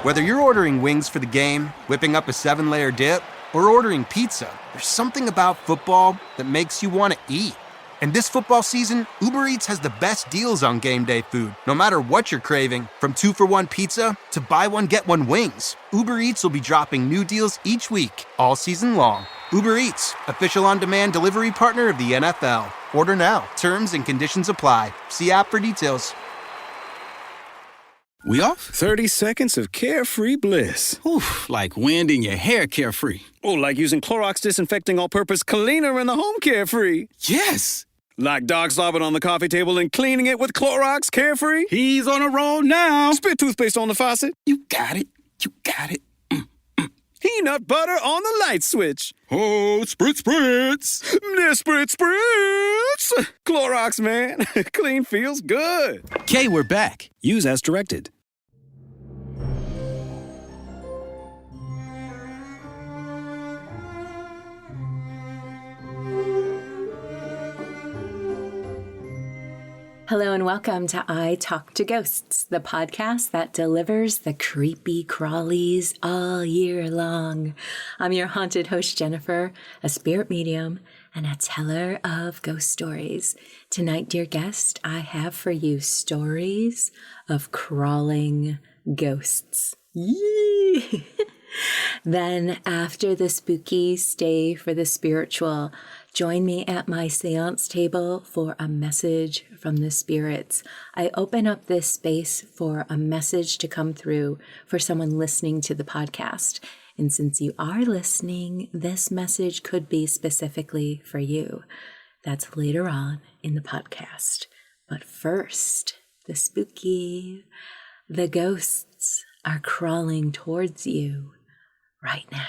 Whether you're ordering wings for the game, whipping up a 7-layer dip, or ordering pizza, there's something about football that makes you want to eat. And this football season, Uber Eats has the best deals on game day food. No matter what you're craving, from 2-for-1 pizza to buy one, get one wings, Uber Eats will be dropping new deals each week, all season long. Uber Eats, official on-demand delivery partner of the NFL. Order now. Terms and conditions apply. See app for details. We off? 30 seconds of carefree bliss. Oof, like wind in your hair carefree. Oh, like using Clorox Disinfecting All-Purpose Cleaner in the home carefree. Yes! Like dog slobbing on the coffee table and cleaning it with Clorox Carefree? He's on a roll now. Spit toothpaste on the faucet? You got it. You got it. Peanut butter on the light switch. Oh, spritz, spritz. Spritz, spritz. Clorox, man. Clean feels good. Okay, we're back. Use as directed. Hello and welcome to I Talk to Ghosts, the podcast that delivers the creepy crawlies all year long. I'm your haunted host, Jennifer, a spirit medium and a teller of ghost stories. Tonight, dear guest, I have for you stories of crawling ghosts. Yee! Then, after the spooky, stay for the spiritual. Join me at my seance table for a message from the spirits. I open up this space for a message to come through for someone listening to the podcast. And since you are listening, this message could be specifically for you. That's later on in the podcast. But first, the spooky. The ghosts are crawling towards you right now.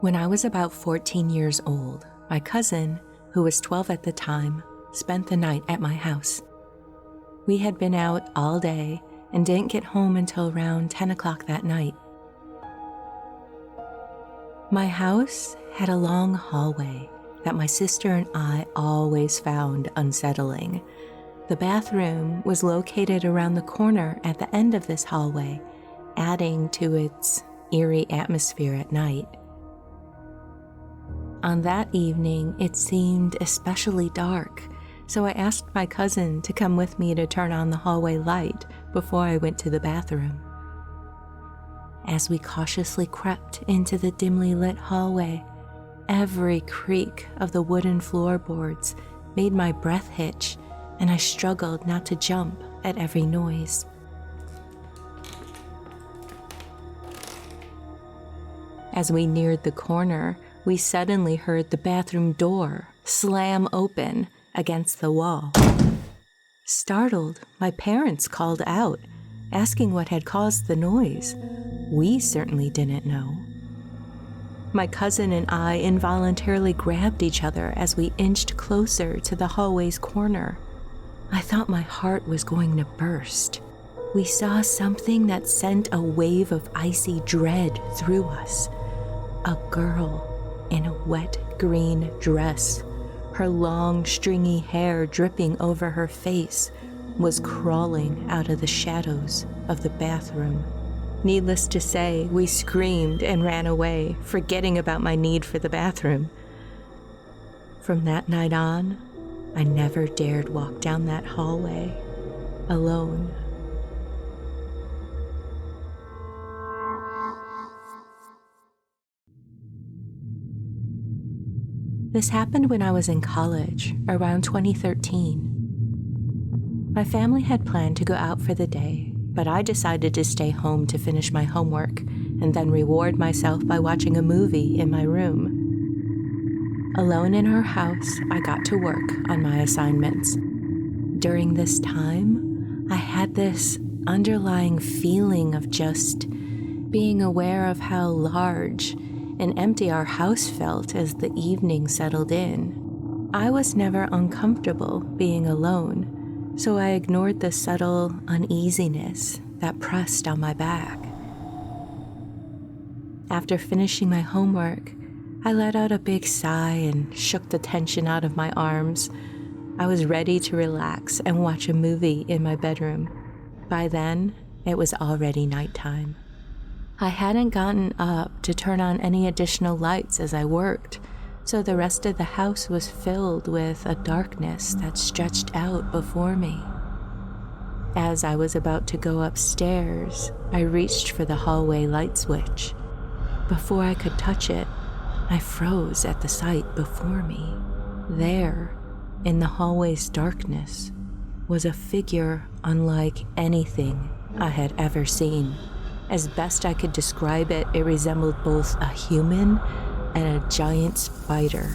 When I was about 14 years old, my cousin, who was 12 at the time, spent the night at my house. We had been out all day and didn't get home until around 10 o'clock that night. My house had a long hallway that my sister and I always found unsettling. The bathroom was located around the corner at the end of this hallway, adding to its eerie atmosphere at night. On that evening, it seemed especially dark, so I asked my cousin to come with me to turn on the hallway light before I went to the bathroom. As we cautiously crept into the dimly lit hallway, every creak of the wooden floorboards made my breath hitch, and I struggled not to jump at every noise. As we neared the corner, we suddenly heard the bathroom door slam open against the wall. Startled, my parents called out, asking what had caused the noise. We certainly didn't know. My cousin and I involuntarily grabbed each other as we inched closer to the hallway's corner. I thought my heart was going to burst. We saw something that sent a wave of icy dread through us. A girl in a wet green dress, her long stringy hair dripping over her face, was crawling out of the shadows of the bathroom. Needless to say, we screamed and ran away, forgetting about my need for the bathroom. From that night on, I never dared walk down that hallway alone. This happened when I was in college, around 2013. My family had planned to go out for the day, but I decided to stay home to finish my homework and then reward myself by watching a movie in my room. Alone in our house, I got to work on my assignments. During this time, I had this underlying feeling of just being aware of how large and empty our house felt as the evening settled in. I was never uncomfortable being alone, so I ignored the subtle uneasiness that pressed on my back. After finishing my homework, I let out a big sigh and shook the tension out of my arms. I was ready to relax and watch a movie in my bedroom. By then, it was already nighttime. I hadn't gotten up to turn on any additional lights as I worked, so the rest of the house was filled with a darkness that stretched out before me. As I was about to go upstairs, I reached for the hallway light switch. Before I could touch it, I froze at the sight before me. There, in the hallway's darkness, was a figure unlike anything I had ever seen. As best I could describe it, it resembled both a human and a giant spider.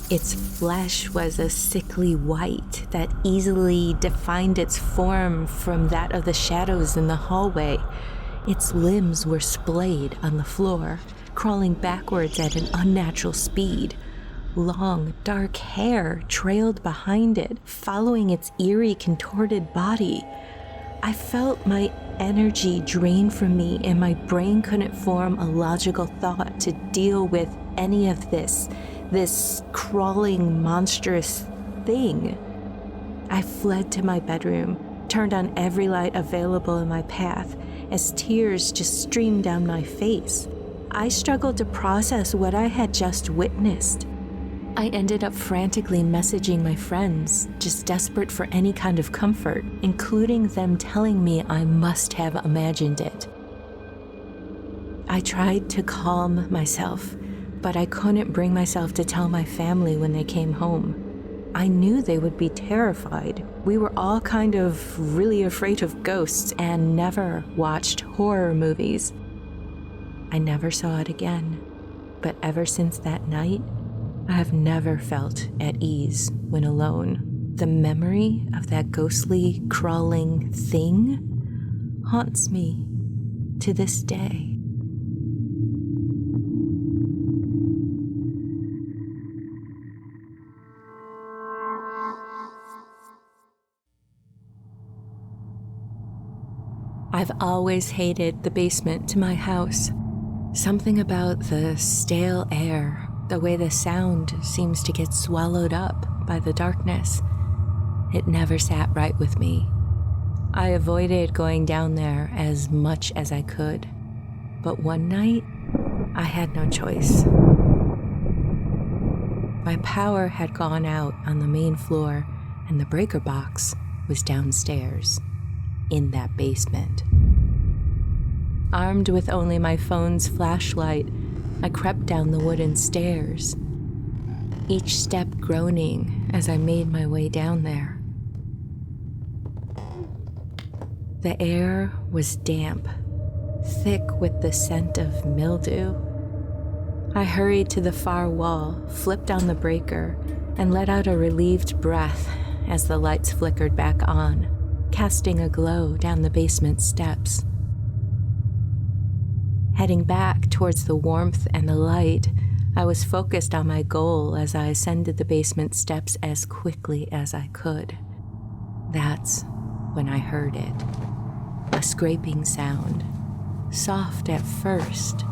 Its flesh was a sickly white that easily defined its form from that of the shadows in the hallway. Its limbs were splayed on the floor, crawling backwards at an unnatural speed. Long, dark hair trailed behind it, following its eerie, contorted body. I felt my energy drain from me, and my brain couldn't form a logical thought to deal with any of this crawling, monstrous thing. I fled to my bedroom, turned on every light available in my path, as tears just streamed down my face. I struggled to process what I had just witnessed. I ended up frantically messaging my friends, just desperate for any kind of comfort, including them telling me I must have imagined it. I tried to calm myself, but I couldn't bring myself to tell my family when they came home. I knew they would be terrified. We were all kind of really afraid of ghosts and never watched horror movies. I never saw it again, but ever since that night, I have never felt at ease when alone. The memory of that ghostly, crawling thing haunts me to this day. I've always hated the basement to my house. Something about the stale air, the way the sound seems to get swallowed up by the darkness. It never sat right with me. I avoided going down there as much as I could. But one night, I had no choice. My power had gone out on the main floor, and the breaker box was downstairs, in that basement. Armed with only my phone's flashlight, I crept down the wooden stairs, each step groaning as I made my way down there. The air was damp, thick with the scent of mildew. I hurried to the far wall, flipped on the breaker, and let out a relieved breath as the lights flickered back on, casting a glow down the basement steps. Heading back towards the warmth and the light, I was focused on my goal as I ascended the basement steps as quickly as I could. That's when I heard it. A scraping sound, soft at first,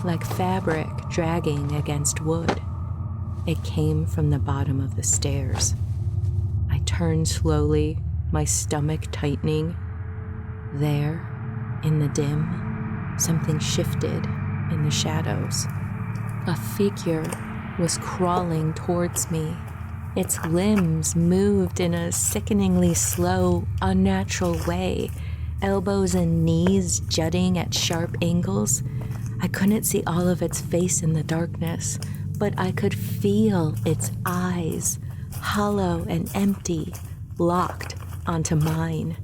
like fabric dragging against wood. It came from the bottom of the stairs. I turned slowly, my stomach tightening. There, in the dim, something shifted in the shadows. A figure was crawling towards me. Its limbs moved in a sickeningly slow, unnatural way, elbows and knees jutting at sharp angles. I couldn't see all of its face in the darkness, but I could feel its eyes, hollow and empty, locked onto mine.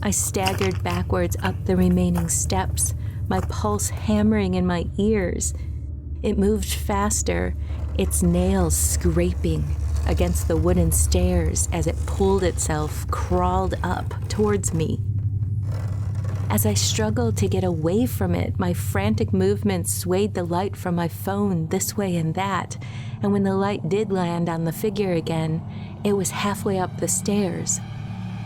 I staggered backwards up the remaining steps, my pulse hammering in my ears. It moved faster, its nails scraping against the wooden stairs as it pulled itself, crawled up towards me. As I struggled to get away from it, my frantic movements swayed the light from my phone this way and that, and when the light did land on the figure again, it was halfway up the stairs.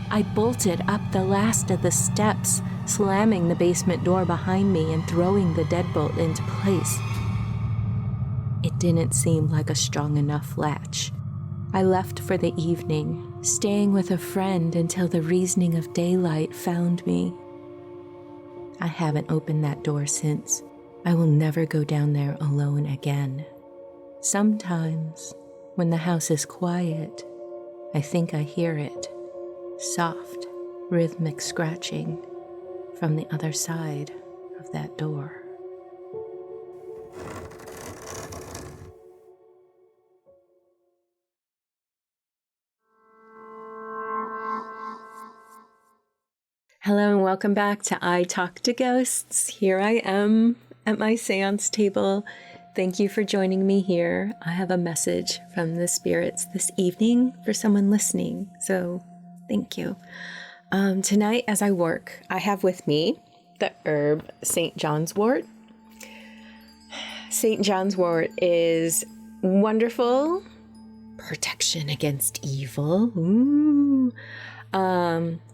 I bolted up the last of the steps, slamming the basement door behind me and throwing the deadbolt into place. It didn't seem like a strong enough latch. I left for the evening, staying with a friend until the reasoning of daylight found me. I haven't opened that door since. I will never go down there alone again. Sometimes, when the house is quiet, I think I hear it. Soft, rhythmic scratching from the other side of that door. Hello and welcome back to I Talk to Ghosts. Here I am at my seance table. Thank you for joining me here. I have a message from the spirits this evening for someone listening, so thank you. Tonight as I work, I have with me the herb St. John's wort. St. John's wort is wonderful protection against evil. Ooh.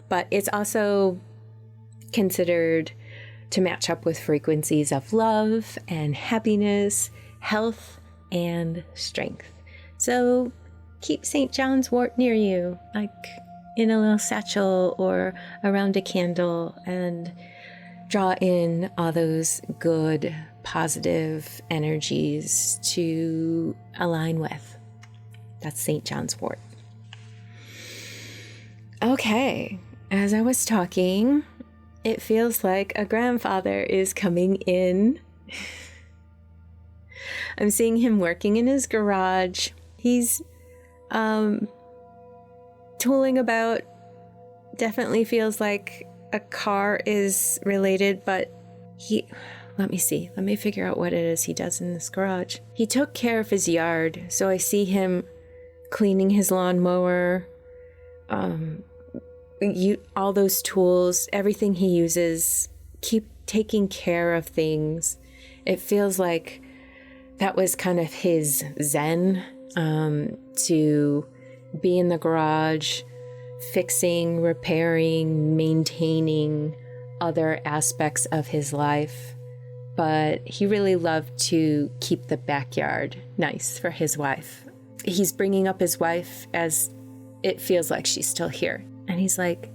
But it's also considered to match up with frequencies of love and happiness, health, and strength. So keep St. John's wort near you, like in a little satchel or around a candle, and draw in all those good, positive energies to align with. That's St. John's wort. Okay. As I was talking, it feels like a grandfather is coming in. I'm seeing him working in his garage. He's tooling about. Definitely feels like a car is related, but let me see. Let me figure out what it is he does in this garage. He took care of his yard, so I see him cleaning his lawnmower, all those tools, everything he uses, keep taking care of things. It feels like that was kind of his zen, to be in the garage, fixing, repairing, maintaining other aspects of his life. But he really loved to keep the backyard nice for his wife. He's bringing up his wife as it feels like she's still here. And he's like,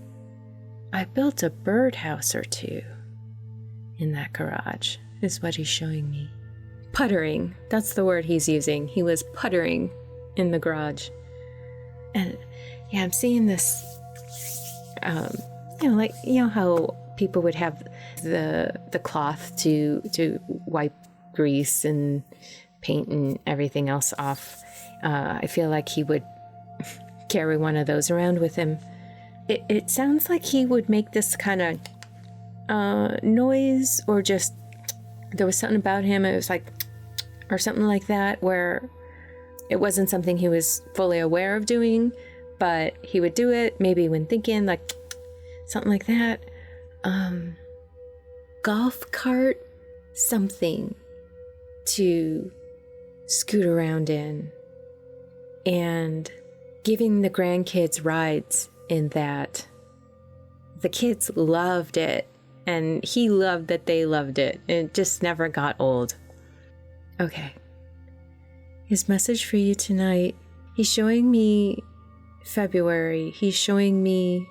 I built a birdhouse or two in that garage, is what he's showing me. Puttering, that's the word he's using. He was puttering in the garage. And yeah, I'm seeing this, how people would have the cloth to wipe grease and paint and everything else off. I feel like he would carry one of those around with him. It sounds like he would make this kind of noise, or just there was something about him. It was like, or something like that, where it wasn't something he was fully aware of doing, but he would do it maybe when thinking, like something like that. Golf cart, something to scoot around in, and giving the grandkids rides in that. The kids loved it, and he loved that they loved it. It just never got old. Okay. His message for you tonight, he's showing me February. He's showing me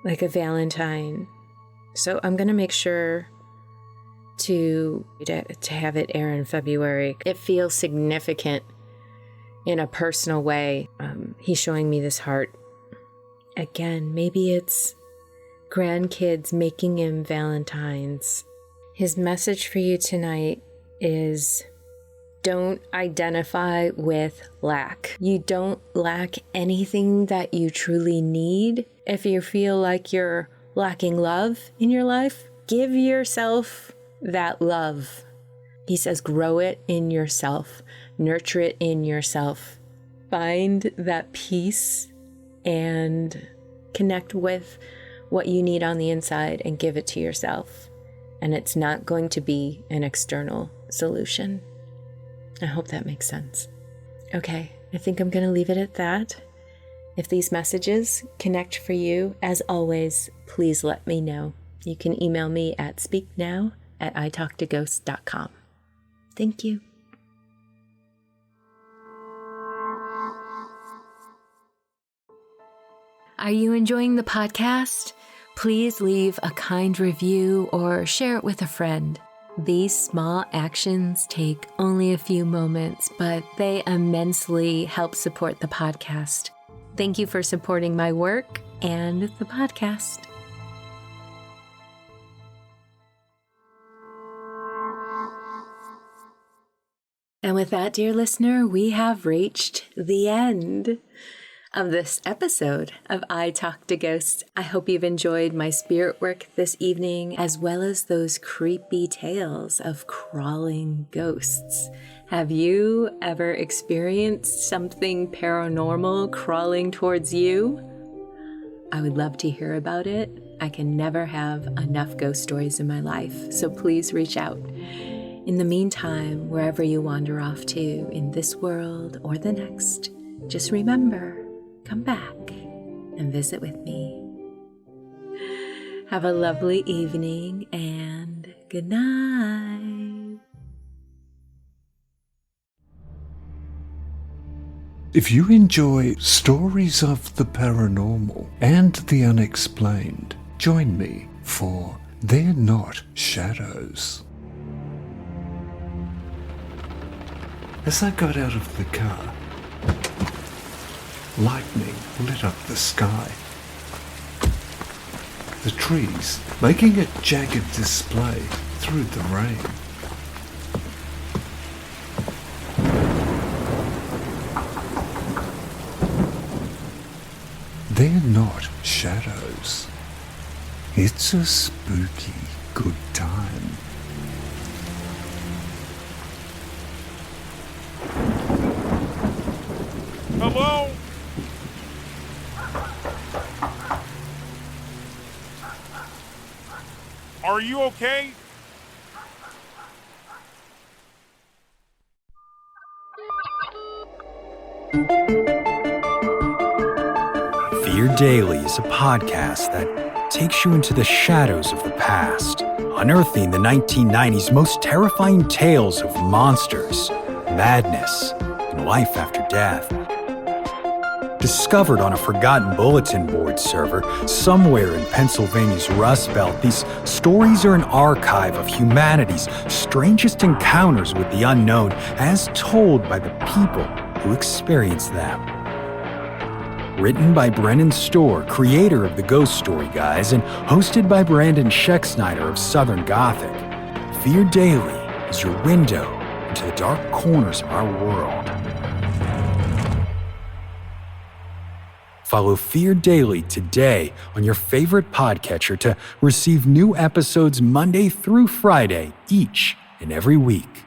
like a Valentine. So I'm going to make sure to have it air in February. It feels significant in a personal way. He's showing me this heart. Again, maybe it's grandkids making him Valentines. His message for you tonight is, don't identify with lack. You don't lack anything that you truly need. If you feel like you're lacking love in your life, give yourself that love. He says, grow it in yourself, nurture it in yourself. Find that peace and connect with what you need on the inside and give it to yourself. And it's not going to be an external solution. I hope that makes sense. Okay, I think I'm going to leave it at that. If these messages connect for you, as always, please let me know. You can email me at speaknow@italktoghosts.com. Thank you. Are you enjoying the podcast? Please leave a kind review or share it with a friend. These small actions take only a few moments, but they immensely help support the podcast. Thank you for supporting my work and the podcast. And with that, dear listener, we have reached the end of this episode of I Talk to Ghosts. I hope you've enjoyed my spirit work this evening, as well as those creepy tales of crawling ghosts. Have you ever experienced something paranormal crawling towards you? I would love to hear about it. I can never have enough ghost stories in my life, so please reach out. In the meantime, wherever you wander off to, in this world or the next, just remember, come back and visit with me. Have a lovely evening and good night. If you enjoy stories of the paranormal and the unexplained, join me for They're Not Shadows. As I got out of the car, lightning lit up the sky. The trees making a jagged display through the rain. They're not shadows. It's a spooky good time. Hello? Are you okay? Fear Daily is a podcast that takes you into the shadows of the past, unearthing the 1990s most terrifying tales of monsters, madness, and life after death. Discovered on a forgotten bulletin board server somewhere in Pennsylvania's Rust Belt, these stories are an archive of humanity's strangest encounters with the unknown, as told by the people who experience them. Written by Brennan Storr, creator of the Ghost Story Guys, and hosted by Brandon Scheck-Snyder of Southern Gothic, Fear Daily is your window into the dark corners of our world. Follow Fear Daily today on your favorite podcatcher to receive new episodes Monday through Friday each and every week.